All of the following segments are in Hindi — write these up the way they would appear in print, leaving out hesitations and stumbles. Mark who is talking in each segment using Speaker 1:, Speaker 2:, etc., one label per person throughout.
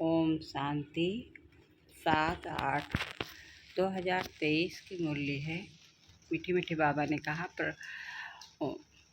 Speaker 1: ओम शांति। 7/8/2023 की मुरली है। मीठी मीठी बाबा ने कहा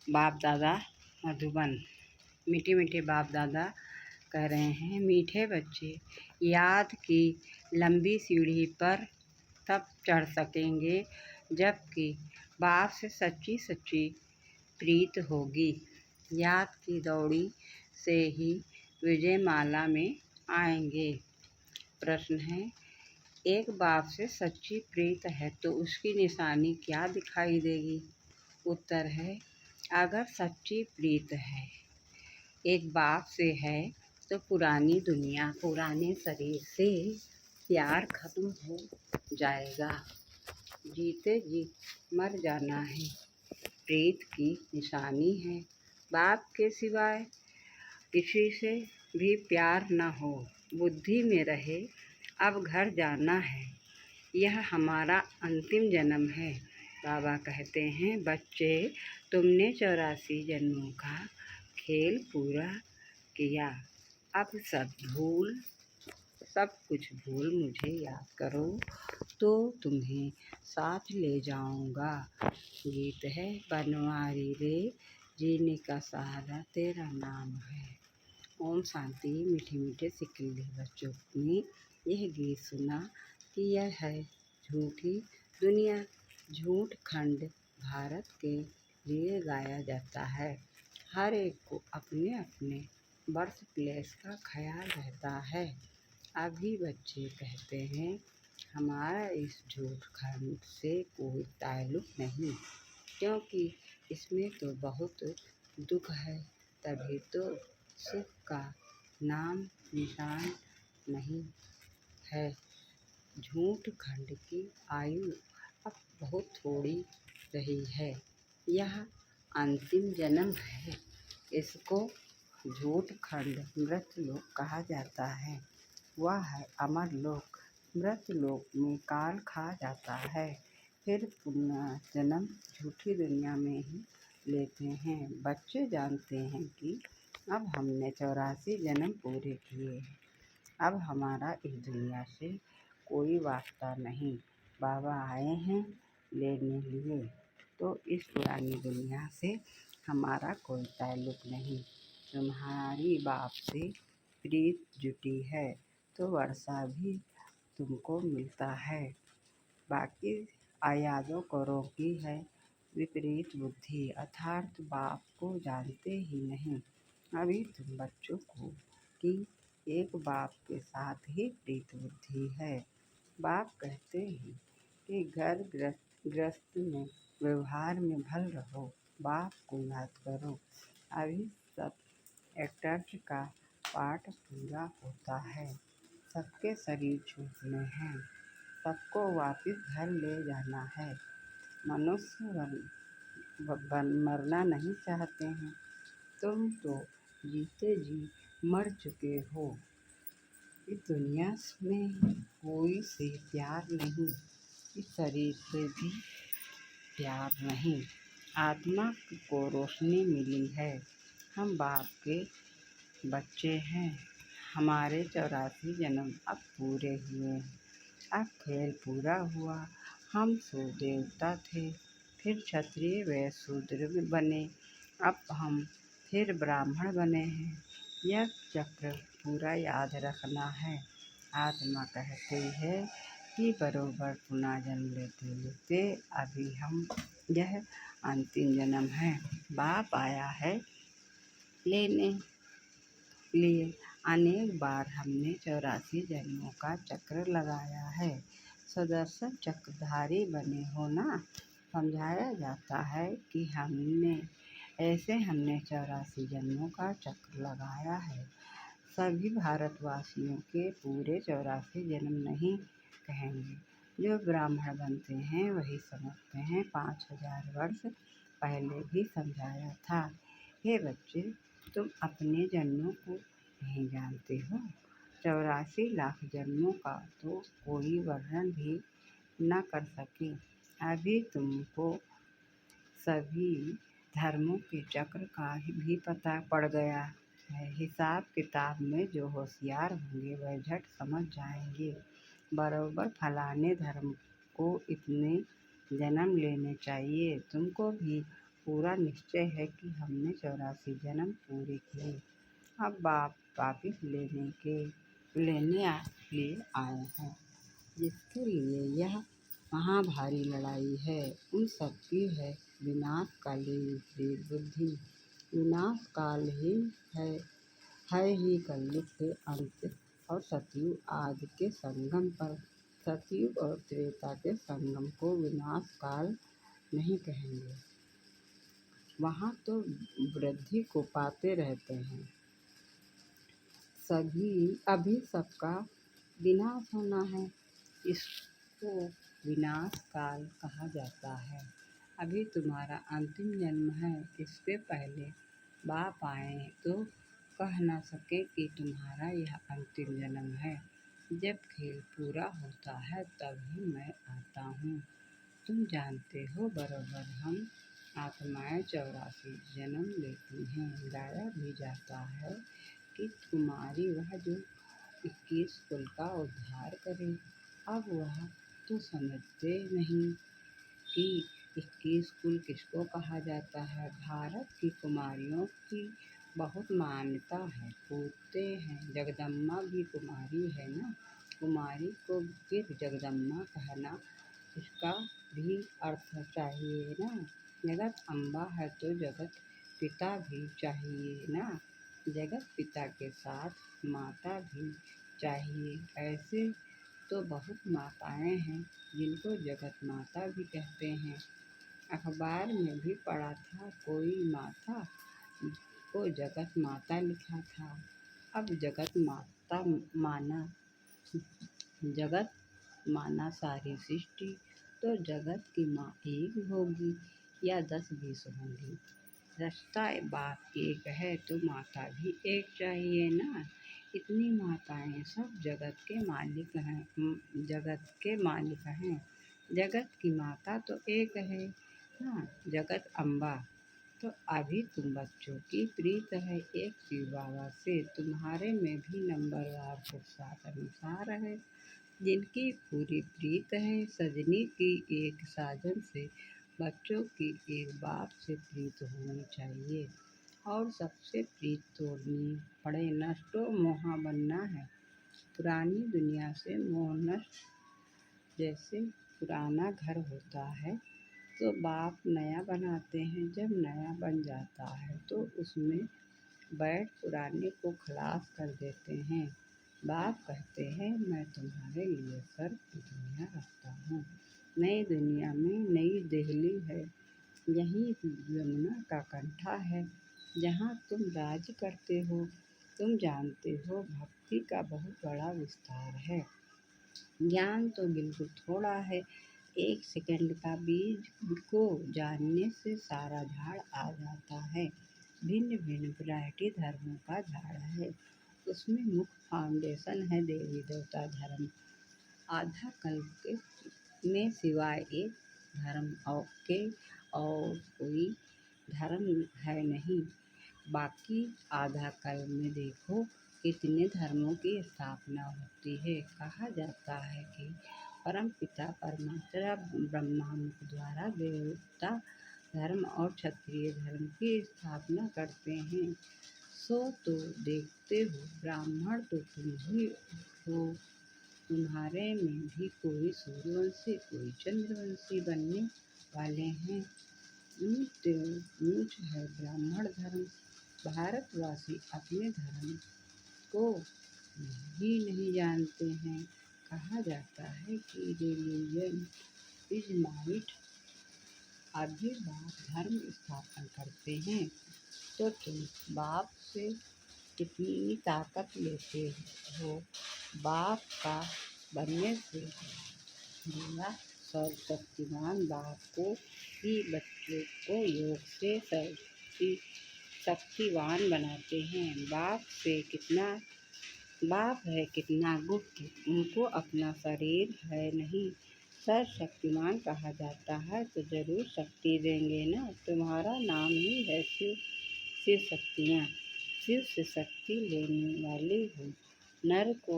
Speaker 1: बाप दादा मधुबन। मीठी मीठी बाप दादा कह रहे हैं, मीठे बच्चे याद की लंबी सीढ़ी पर तब चढ़ सकेंगे जबकि बाप से सच्ची सच्ची प्रीत होगी। याद की दौड़ी से ही विजय माला में आएंगे। प्रश्न है, एक बाप से सच्ची प्रीत है तो उसकी निशानी क्या दिखाई देगी? उत्तर है, अगर सच्ची प्रीत है एक बाप से है तो पुरानी दुनिया पुराने शरीर से प्यार खत्म हो जाएगा। जीते जी मर जाना है प्रीत की निशानी है। बाप के सिवाय किसी से भी प्यार न हो, बुद्धि में रहे अब घर जाना है, यह हमारा अंतिम जन्म है। बाबा कहते हैं, बच्चे तुमने 84 जन्मों का खेल पूरा किया, अब सब कुछ भूल मुझे याद करो तो तुम्हें साथ ले जाऊंगा। गीत है, बनवारी रे जीने का सहारा तेरा नाम है। ओम शांति। मीठे मीठे सिकंदर बच्चों ने यह गीत सुना कि यह है झूठी दुनिया, झूठ खंड भारत के लिए गाया जाता है। हर एक को अपने अपने बर्थ प्लेस का ख्याल रहता है। अभी बच्चे कहते हैं, हमारा इस झूठ खंड से कोई ताल्लुक नहीं, क्योंकि इसमें तो बहुत दुख है, तभी तो सुख का नाम निशान नहीं है। झूठ खंड की आयु अब बहुत थोड़ी रही है, यह अंतिम जन्म है। इसको झूठ खंड मृत लोक कहा जाता है। वह है अमर लोक। मृत लोक में काल खा जाता है, फिर पुनर्जन्म झूठी दुनिया में ही लेते हैं। बच्चे जानते हैं कि अब हमने 84 जन्म पूरे किए हैं, अब हमारा इस दुनिया से कोई वास्ता नहीं। बाबा आए हैं लेने लिए, तो इस पुरानी दुनिया से हमारा कोई ताल्लुक नहीं। तुम्हारी बाप से प्रीत जुटी है तो वर्षा भी तुमको मिलता है। बाकी यादों करो की है विपरीत बुद्धि, अर्थात बाप को जानते ही नहीं। अभी तुम बच्चों को कि एक बाप के साथ ही प्रीत बुद्धि है। बाप कहते हैं कि घर गृहस्थ में व्यवहार में भल रहो, बाप को याद करो। अभी सब एक्टर्स का पाठ पूरा होता है, सबके शरीर छूटने हैं, सबको वापस घर ले जाना है। मनुष्य मरना नहीं चाहते हैं, तुम तो जीते जी मर चुके हो। इस दुनिया में कोई से प्यार नहीं, इस शरीर से भी प्यार नहीं। आत्मा को रोशनी मिली है, हम बाप के बच्चे हैं। हमारे 84 जन्म अब पूरे हुए, अब खेल पूरा हुआ। हम सो देवता थे, फिर क्षत्रिय व शूद्र बने, अब हम फिर ब्राह्मण बने हैं। यह चक्र पूरा याद रखना है। आत्मा कहती है कि बरोबर पुनः जन्म लेते लेते अभी हम यह अंतिम जन्म है। बाप आया है लेने लिए। अनेक बार हमने 84 जन्मों का चक्र लगाया है। सुदर्शन चक्रधारी बने हो ना। समझाया जाता है कि हमने 84 जन्मों का चक्र लगाया है। सभी भारतवासियों के पूरे 84 जन्म नहीं कहेंगे। जो ब्राह्मण बनते हैं वही समझते हैं। 5000 वर्ष पहले भी समझाया था। हे बच्चे, तुम अपने जन्मों को नहीं जानते हो। 84 लाख जन्मों का तो कोई वर्णन भी न कर सके। अभी तुमको सभी धर्मों के चक्र का भी पता पड़ गया। है। हिसाब किताब में जो होशियार होंगे वह झट समझ जाएंगे। बरोबर फलाने धर्म को इतने जन्म लेने चाहिए। तुमको भी पूरा निश्चय है कि हमने 84 जन्म पूरे किए। अब बाप वापिस लिए आए हैं, जिसके लिए यह महाभारी लड़ाई है। उन सबकी है विनाश काली बुद्धि। विनाश काल ही है ही कलयुग के अंत और सतयुग आदि के संगम पर। सतयुग और त्रेता के संगम को विनाश काल नहीं कहेंगे। वहाँ तो वृद्धि को पाते रहते हैं। अभी सबका विनाश होना है, इसको विनाश काल कहा जाता है। अभी तुम्हारा अंतिम जन्म है। इससे पहले बाप आए तो कह न सके कि तुम्हारा यह अंतिम जन्म है। जब खेल पूरा होता है तभी मैं आता हूँ। तुम जानते हो बरोबर हम आत्माएं 84 जन्म लेती हैं। गाया भी जाता है कि कुमारी वह जो 21 कुल का उद्धार करे। अब वह तो समझते नहीं कि 21 कुल किसको कहा जाता है। भारत की कुमारियों की बहुत मान्यता है, पूछते हैं जगदम्बा भी कुमारी है ना। कुमारी को फिर जगदम्बा कहना, इसका भी अर्थ चाहिए ना। जगत अम्बा है तो जगत पिता भी चाहिए ना। जगत पिता के साथ माता भी चाहिए। ऐसे तो बहुत माताएं हैं जिनको जगत माता भी कहते हैं। अखबार में भी पढ़ा था, कोई माता को जगत माता लिखा था। अब जगत माना सारी सृष्टि, तो जगत की माँ एक होगी या 10-20 होंगी। रास्ता बाप एक है तो माता भी एक चाहिए ना। इतनी माताएं सब जगत के मालिक हैं। जगत की माता तो एक है ना, जगत अम्बा। तो अभी तुम बच्चों की प्रीत है एक शिव बाबा से। तुम्हारे में भी नंबरवार पुरुषार्थ अनुसार है। जिनकी पूरी प्रीत है सजनी की एक साजन से, बच्चों की एक बाप से प्रीत होनी चाहिए। और सबसे प्रीत तोड़नी पड़े नष्टो मोहा बनना है। पुरानी दुनिया से मोह नष्ट। जैसे पुराना घर होता है तो बाप नया बनाते हैं। जब नया बन जाता है तो उसमें बैठ पुराने को खलास कर देते हैं। बाप कहते हैं मैं तुम्हारे लिए स्वर्ग की दुनिया रखता हूँ। नई दुनिया में नई दिल्ली है, यही यमुना का कंठा है जहाँ तुम राज करते हो। तुम जानते हो भक्ति का बहुत बड़ा विस्तार है। ज्ञान तो बिल्कुल थोड़ा है। 1 सेकंड का बीज को जानने से सारा झाड़ आ जाता है। भिन्न भिन्न वैरायटी धर्मों का झाड़ है। उसमें मुख्य फाउंडेशन है देवी देवता धर्म। आधा कल्प में सिवाय एक धर्म और कोई धर्म है नहीं। बाकी आधा कल्प में देखो कितने धर्मों की स्थापना होती है। कहा जाता है कि परम पिता परमात्मा ब्रह्मा मुख द्वारा देवता धर्म और क्षत्रिय धर्म की स्थापना करते हैं। सो तो देखते हो ब्राह्मण तो तुम ही हो। तुम्हारे में भी कोई सूर्यवंशी कोई चंद्रवंशी बनने वाले हैं। ऊंच है ब्राह्मण धर्म। भारतवासी अपने धर्म को ही नहीं जानते हैं। कहा जाता है कि रिलीजन इज माइट। अभी बाप धर्म स्थापन करते हैं तो तुम बाप से कितनी ताकत लेते हो। बाप का बनने से बोला सर्वशक्तिमान बाप को ही बच्चों को योग से शक्तिवान बनाते हैं। बाप है कितना गुप्त, उनको अपना शरीर है नहीं। सर्वशक्तिमान कहा जाता है तो जरूर शक्ति देंगे ना। तुम्हारा नाम ही है शिव शक्तियाँ। शिव से शक्ति लेने वाली हो, नर को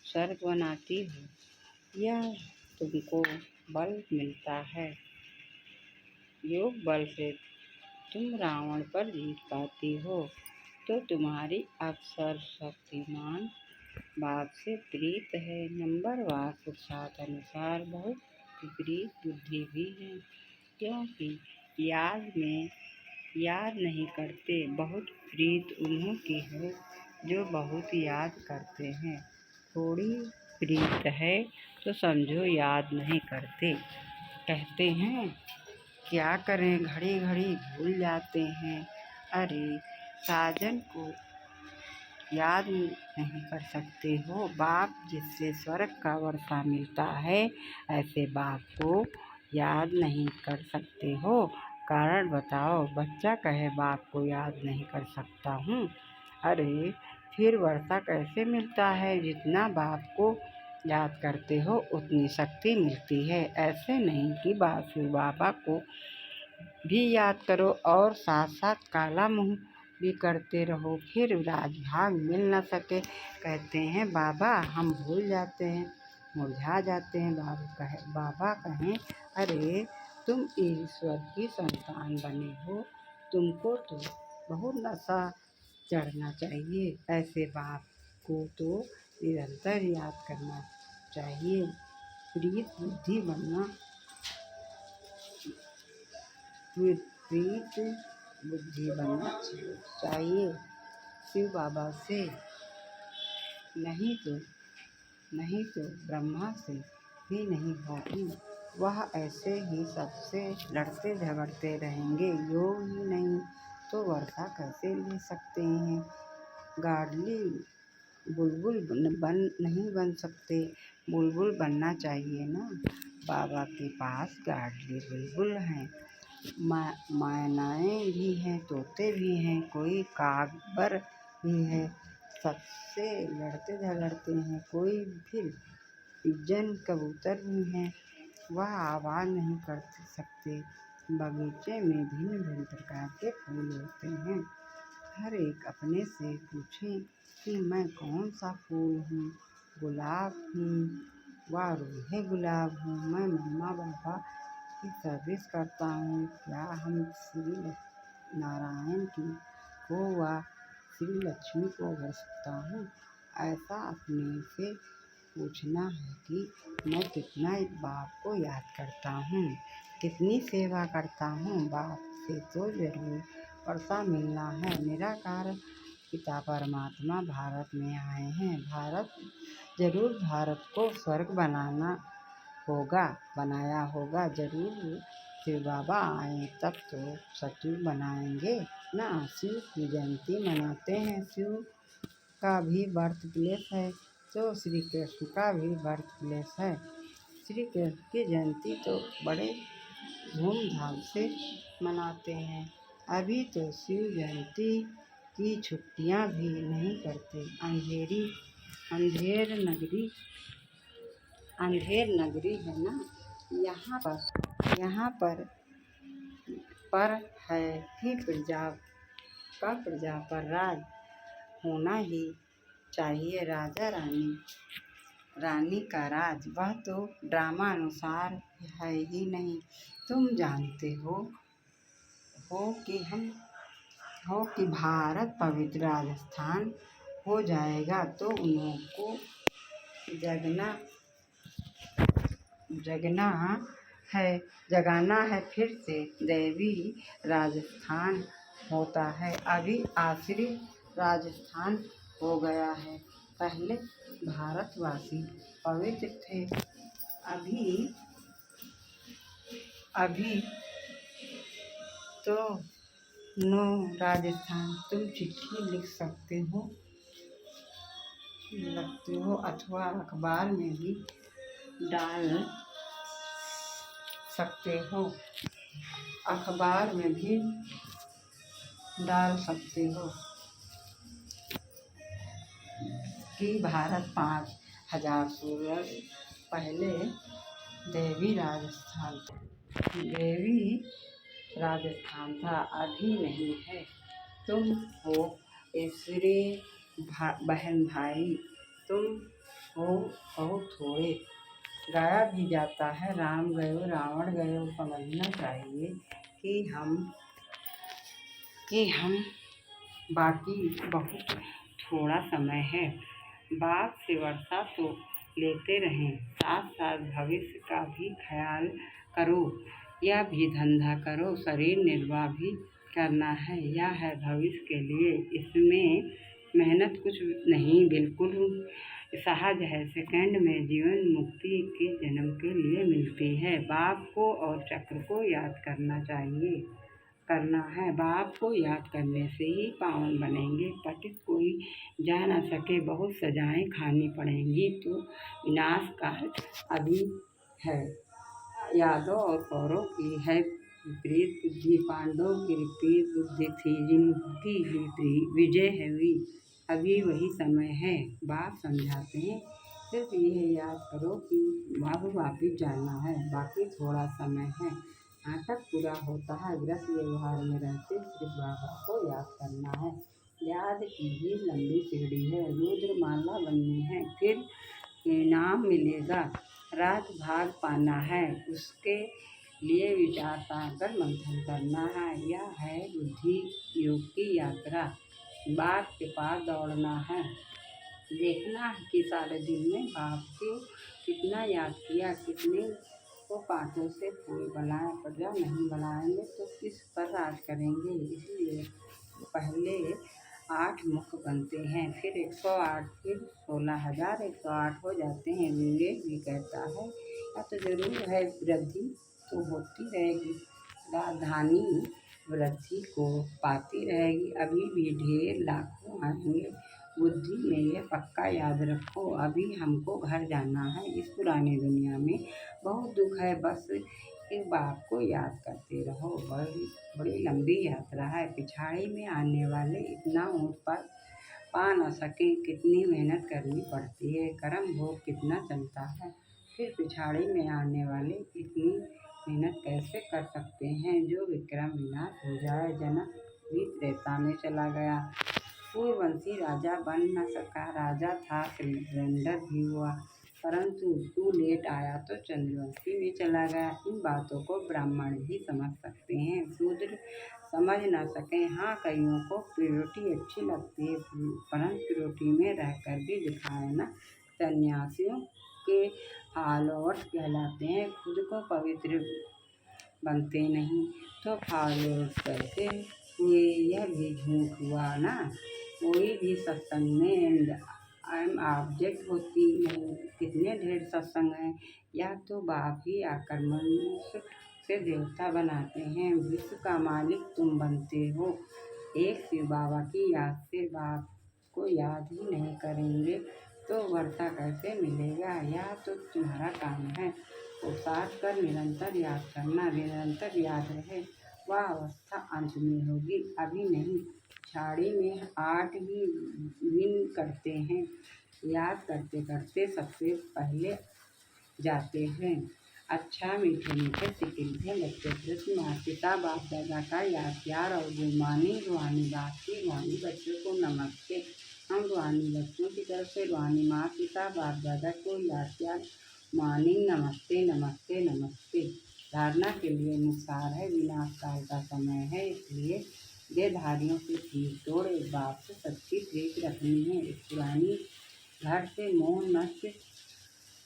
Speaker 1: स्वर्ग बनाती हो। यह तुमको बल मिलता है। योग बल से तुम रावण पर जीत पाती हो। तो तुम्हारी अब सर्वशक्तिमान बाप से प्रीत है। नंबरवार पुरुषार्थ अनुसार बहुत विपरीत बुद्धि भी है, क्योंकि याद नहीं करते। बहुत प्रीत उन्हों की है जो बहुत याद करते हैं। थोड़ी प्रीत है तो समझो याद नहीं करते। कहते हैं क्या करें, घड़ी घड़ी भूल जाते हैं। अरे साजन को याद नहीं कर सकते हो। बाप जिससे स्वर्ग का वर्षा मिलता है, ऐसे बाप को याद नहीं कर सकते हो। कारण बताओ। बच्चा कहे बाप को याद नहीं कर सकता हूँ। अरे फिर वर्षा कैसे मिलता है? जितना बाप को याद करते हो उतनी शक्ति मिलती है। ऐसे नहीं कि शिव बाबा को भी याद करो और साथ साथ काला मुँह भी करते रहो, फिर राजभाग मिल न सके। कहते हैं बाबा हम भूल जाते हैं, मुरझा जाते हैं। बाबा कहें अरे तुम ईश्वर की संतान बने हो, तुमको तो बहुत नशा चढ़ना चाहिए। ऐसे बाप को तो निरंतर याद करना चाहिए। प्रीत बुद्धि बनना चाहिए शिव बाबा से, नहीं तो ब्रह्मा से भी नहीं होगी। वह ऐसे ही सबसे लड़ते झगड़ते रहेंगे। योग ही नहीं तो वर्षा कैसे ले सकते हैं? गाडली बुलबुल नहीं बन सकते। बुलबुल बनना चाहिए ना। बाबा के पास गाडली बुलबुल हैं, मैनाएँ भी हैं, तोते भी हैं, कोई काबर भी है। सबसे लड़ते झगड़ते हैं। कोई फिर पिजन कबूतर भी हैं, वह आवाज़ नहीं कर सकते। बगीचे में भिन्न भिन्न प्रकार के फूल होते हैं। हर एक अपने से पूछे कि मैं कौन सा फूल हूँ? गुलाब हूँ व रूहे गुलाब हूँ। मैं मम्मा बाबा की सर्विस करता हूँ। क्या हम श्री नारायण की को व श्री लक्ष्मी को भर सकता हूँ? ऐसा अपने से पूछना है कि मैं कितना बाप को याद करता हूँ, कितनी सेवा करता हूँ। बाप से तो जरूर वर्षा मिलना है। निराकार पिता परमात्मा भारत में आए हैं। भारत को स्वर्ग बनाया होगा। जरूर शिव बाबा आए तब तो सचमुच बनाएंगे ना। शिव की जयंती मनाते हैं। शिव का भी बर्थ प्लेस है तो श्री कृष्ण का भी बर्थ प्लेस है। श्री कृष्ण की जयंती तो बड़े धूमधाम से मनाते हैं। अभी तो शिव जयंती की छुट्टियां भी नहीं करते। अंधेर नगरी है ना। यहाँ पर है कि प्रजा पर राज होना ही चाहिए। राजा रानी का राज, वह तो ड्रामा अनुसार है ही नहीं। तुम जानते हो कि भारत पवित्र राजस्थान हो जाएगा तो उनको जगाना है फिर से। दैवी राजस्थान होता है, अभी आसुरी राजस्थान हो गया है। पहले भारतवासी पवित्र थे, अभी तो नो राजस्थान। तुम चिट्ठी लिख सकते हो अथवा अखबार में भी डाल सकते हो। कि भारत 5000 वर्ष पहले देवी राजस्थान था, अभी नहीं है। तुम हो तीसरे बहन भाई तुम हो बहुत थोड़े। गाया भी जाता है राम गयो रावण गयो। समझना चाहिए कि हम बाकी बहुत थोड़ा समय है। बाप से वर्षा तो लेते रहें, साथ साथ भविष्य का भी ख्याल करो। यह भी धंधा करो, शरीर निर्वाह भी करना है। यह है भविष्य के लिए, इसमें मेहनत कुछ नहीं, बिल्कुल सहज है। सेकंड में जीवन मुक्ति के जन्म के लिए मिलती है। बाप को और चक्र को याद करना है। बाप को याद करने से ही पावन बनेंगे। पतित कोई जा न सके, बहुत सजाएं खानी पड़ेंगी, तो विनाश काल अभी है। यादव और कौरव की है विपरीत बुद्धि, पांडवों की विपरीत बुद्धि थी, जिनकी विजय हुई। अभी वही समय है। बाप समझाते हैं, सिर्फ ये याद करो कि अब वापिस जाना है, बाकी थोड़ा समय है। नाटक पूरा होता है, गृहस्थ व्यवहार में रहते सिर्फ बाबा को याद करना है। याद की भी लंबी सीढ़ी है, रुद्रमाला बननी है, फिर इनाम मिलेगा। राजभाग पाना है, उसके लिए विचार सागर मंथन करना है। यह है बुद्धि योग की यात्रा। बाप के पास दौड़ना है, देखना है कि सारे दिन में बाप को कितना याद किया, कितने को कांटों से फूल बनाए। पर जब नहीं बनाएंगे तो किस पर राज करेंगे। इसलिए पहले 8 मुख बनते हैं, फिर 108, फिर 16,000, 108 हो जाते हैं। विवेक भी कहता है, या तो जरूर है वृद्धि तो होती रहेगी, राजधानी वृद्धि को पाती रहेगी। अभी भी ढेर लाखों आएंगे, बुद्धि में ये पक्का याद रखो। अभी हमको घर जाना है, इस पुरानी दुनिया में बहुत दुख है, बस एक बाप को याद करते रहो। बड़ी लंबी यात्रा है, पिछाड़ी में आने वाले इतना ऊँट पर पा न सके, कितनी मेहनत करनी पड़ती है, कर्म भोग कितना चलता है, फिर पिछाड़ी में आने वाले इतनी मेहनत कैसे कर सकते हैं। जो विक्रम विनाश हो जाए, जनक भी त्रेता में चला गया, सूर्यवंशी राजा बन न सका, राजा था सिलेंडर भी हुआ, परंतु तू लेट आया तो चंद्रवंशी में चला गया। इन बातों को ब्राह्मण भी समझ सकते हैं, शूद्र समझ न सके। हाँ, कईयों को प्रियोरिटी अच्छी लगती है, परंतु प्रियोरिटी में रहकर भी दिखाए ना। सन्यासियों के फॉलोअर्स कहलाते हैं, खुद को पवित्र बनते नहीं तो फॉलोअर्स कैसे हुए। यह भी झूठ हुआ ना। कोई भी सत्संग में आई एम ऑब्जेक्ट होती नहीं। कितने ढेर सत्संग हैं, या तो बाप ही आकर मनुष्य से देवता बनाते हैं। विश्व का मालिक तुम बनते हो। एक शिव बाबा की याद से बाप को याद ही नहीं करेंगे तो वर्षा कैसे मिलेगा। यह तो तुम्हारा काम है, पुरुषार्थ कर निरंतर याद करना। निरंतर याद रहे, वह अवस्था अंत में होगी, अभी नहीं। छाड़ी में 8 ही विन करते हैं, याद करते करते सबसे पहले जाते हैं। अच्छा, मीठे मीठे सिक्के बच्चे कृष्ण माता पिता बाप दादा का याद प्यार और रूहानी बाप की रूहानी बच्चों को नमस्ते। हम रूहानी बच्चों की तरफ से रूहानी माता पिता बाप दादा को याद प्यार मॉर्निंग नमस्ते नमस्ते नमस्ते। धारणा के लिए नुकसान है, विनाश काल का समय है, इसलिए देहधारियों से चीज तोड़ एक बाप से सच्ची प्रीत रखनी है। इस पुरानी घर से मोह नष्ट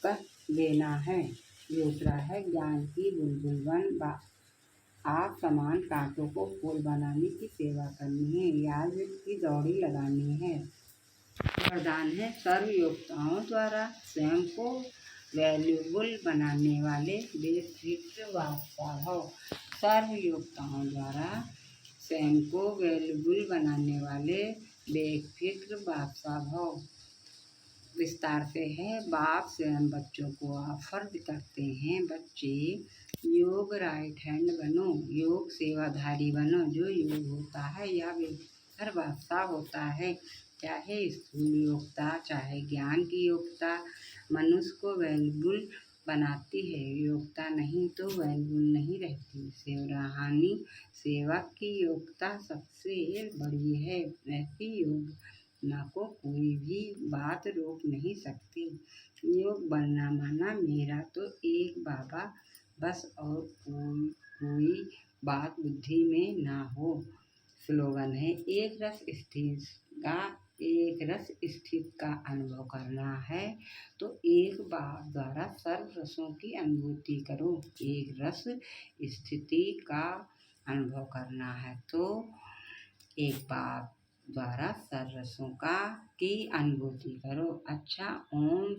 Speaker 1: कर देना है। दूसरा है ज्ञान की बुलबुल बन आप समान कांटों को फूल बनाने की सेवा करनी है, याद की दौड़ी लगानी है। वरदान है, सर्वयोक्ताओं द्वारा स्वयं को वैल्यूबल बनाने वाले बेफिक्र बादशाह हो। सर्वयोक्ताओं द्वारा स्वयं को वैल्यूबल बनाने वाले बेफिक्र बादशाह हो। विस्तार से है, बाप स्वयं बच्चों को ऑफर करते हैं, बच्चे योग राइट हैंड बनो, योग सेवाधारी बनो। जो योग होता है या बेहतर बादशाह होता है, चाहे स्थूल योग्यता चाहे ज्ञान की योग्यता, मनुष्य को वैल्यूबल बनाती है, योग्यता नहीं तो वैल्यू नहीं रहती। शिवराहानी सेवक की योग्यता सबसे बड़ी है, ऐसी योग्यता को कोई भी बात रोक नहीं सकती। योग बनना माना मेरा तो एक बाबा बस, और कोई बात बुद्धि में ना हो। स्लोगन है, एक रस स्थित का अनुभव करना है तो एक बात द्वारा सर्व रसों की अनुभूति करो। एक रस स्थिति का अनुभव करना है तो एक बात द्वारा सर्व रसों की अनुभूति करो। अच्छा, ओम